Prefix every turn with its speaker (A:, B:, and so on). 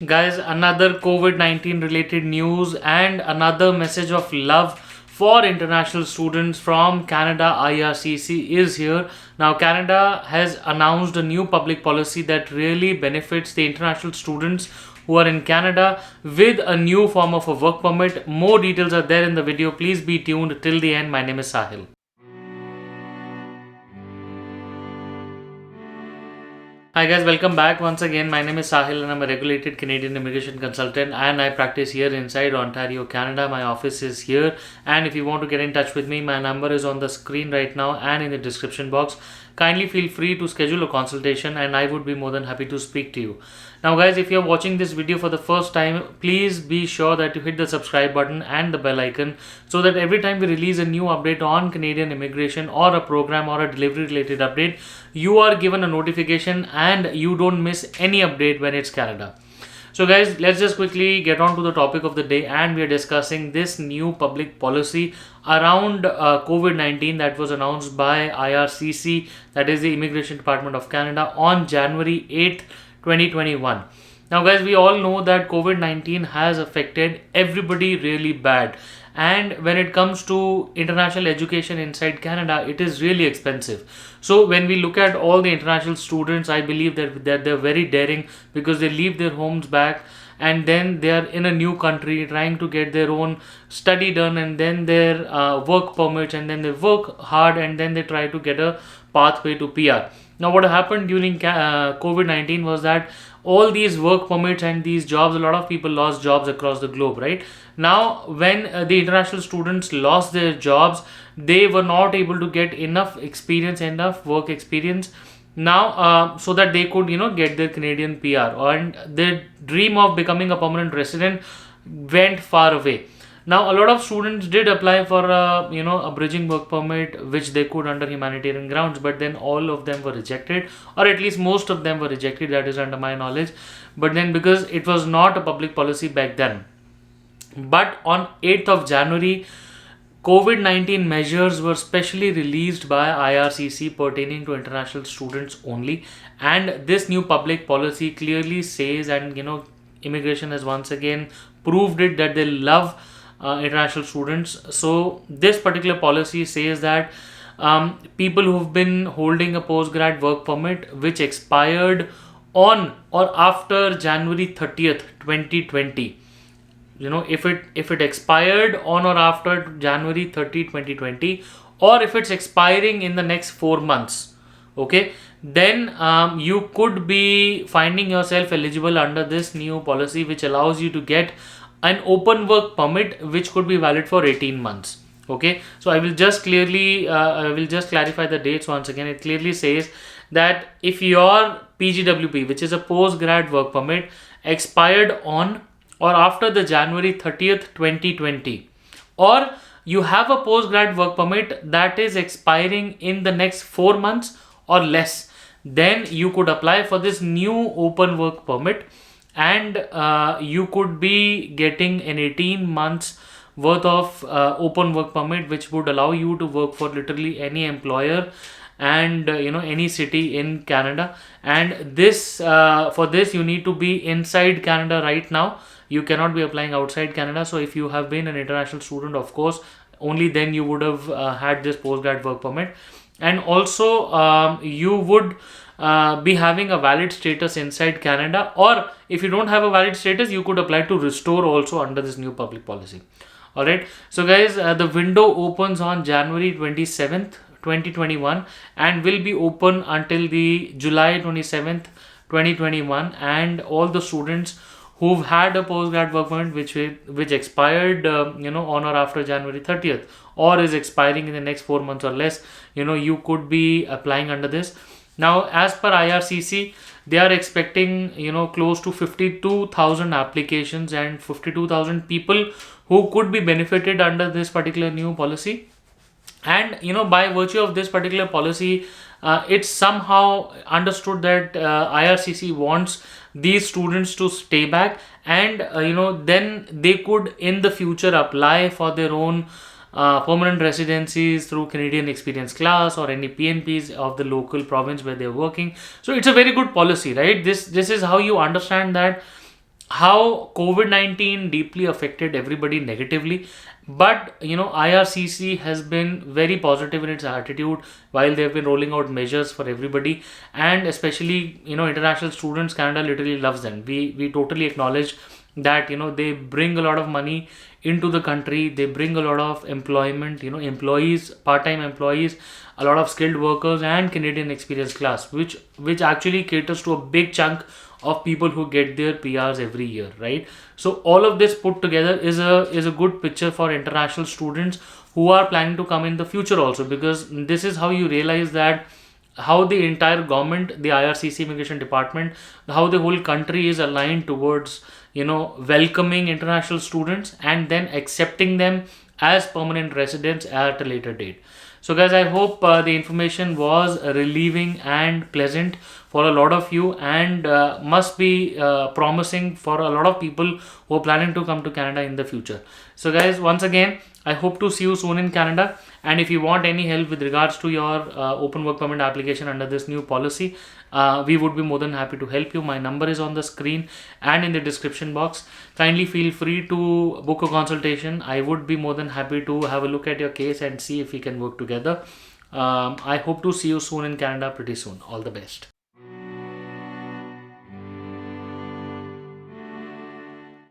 A: Guys, another COVID-19 related news and another message of love for international students from Canada. IRCC is here. Now, Canada has announced a new public policy that really benefits the international students who are in Canada with a new form of a work permit. More details are there in the video. Please be tuned till the end. My name is Sahil. Hi guys, welcome back once again. My name is Sahil and I'm a regulated Canadian immigration consultant and I practice here inside Ontario, Canada. My office is here, and if you want to get in touch with me, my number is on the screen right now and in the description box. Kindly feel free to schedule a consultation and I would be more than happy to speak to you. Now guys, if you're watching this video for the first time, please be sure that you hit the subscribe button and the bell icon so that every time we release a new update on Canadian immigration or a program or a delivery related update, you are given a notification and you don't miss any update when it's Canada. So guys, let's just quickly get on to the topic of the day, and we are discussing this new public policy around COVID-19 that was announced by IRCC, that is the Immigration Department of Canada, on January 8th, 2021. Now guys, we all know that COVID-19 has affected everybody really bad, and when it comes to international education inside Canada, it is really expensive. So when we look at all the international students, I believe that they're very daring because they leave their homes back and then they are in a new country trying to get their own study done, and then their work permits, and then they work hard, and then they try to get a pathway to PR. Now what happened during COVID-19 was that all these work permits and these jobs, a lot of people lost jobs across the globe, right? Now when the international students lost their jobs, they were not able to get enough experience, enough work experience now, so that they could get their Canadian PR, and their dream of becoming a permanent resident went far away. Now a lot of students did apply for a bridging work permit which they could under humanitarian grounds, but then all of them were rejected, or at least most of them were rejected, that is under my knowledge. But then because it was not a public policy back then, but on 8th of January, COVID-19 measures were specially released by IRCC pertaining to international students only, and this new public policy clearly says, and immigration has once again proved it, that they love international students. So this particular policy says that people who've been holding a postgrad work permit which expired on or after January 30th, 2020, if it expired on or after January 30, 2020, or if it's expiring in the next 4 months, okay, then you could be finding yourself eligible under this new policy which allows you to get an open work permit which could be valid for 18 months. Okay, so I will just clarify the dates once again. It clearly says that if your PGWP, which is a post grad work permit, expired on or after the January 30th, 2020, or you have a post grad work permit that is expiring in the next 4 months or less, then you could apply for this new open work permit, and you could be getting an 18 months worth of open work permit which would allow you to work for literally any employer and any city in Canada. And this for this you need to be inside Canada right now. You cannot be applying outside Canada. So if you have been an international student, of course, only then you would have had this postgrad work permit, and also you would be having a valid status inside Canada, or if you don't have a valid status, you could apply to restore also under this new public policy. All right, so guys, the window opens on January 27th, 2021, and will be open until the July 27th, 2021, and all the students who've had a postgrad work permit which expired on or after January 30th, or is expiring in the next 4 months or less, you could be applying under this. Now as per IRCC, they are expecting close to 52,000 applications and 52,000 people who could be benefited under this particular new policy. And by virtue of this particular policy, it's somehow understood that IRCC wants these students to stay back, and then they could in the future apply for their own permanent residencies through Canadian Experience Class or any PNPs of the local province where they're working. So it's a very good policy, right? This is how you understand that how COVID-19 deeply affected everybody negatively. But IRCC has been very positive in its attitude while they've been rolling out measures for everybody, and especially international students. Canada literally loves them. We totally acknowledge that they bring a lot of money into the country. They bring a lot of employment, employees, part-time employees, a lot of skilled workers, and Canadian experience class, which actually caters to a big chunk of people who get their PRs every year, right? So all of this put together is a good picture for international students who are planning to come in the future also, because this is how you realize that how the entire government, the IRCC immigration department, how the whole country is aligned towards welcoming international students and then accepting them as permanent residents at a later date. So guys, I hope the information was relieving and pleasant for a lot of you, and must be promising for a lot of people who are planning to come to Canada in the future. So guys, once again, I hope to see you soon in Canada. And if you want any help with regards to your open work permit application under this new policy, we would be more than happy to help you. My number is on the screen and in the description box. Kindly feel free to book a consultation. I would be more than happy to have a look at your case and see if we can work together. I hope to see you soon in Canada pretty soon. All the best.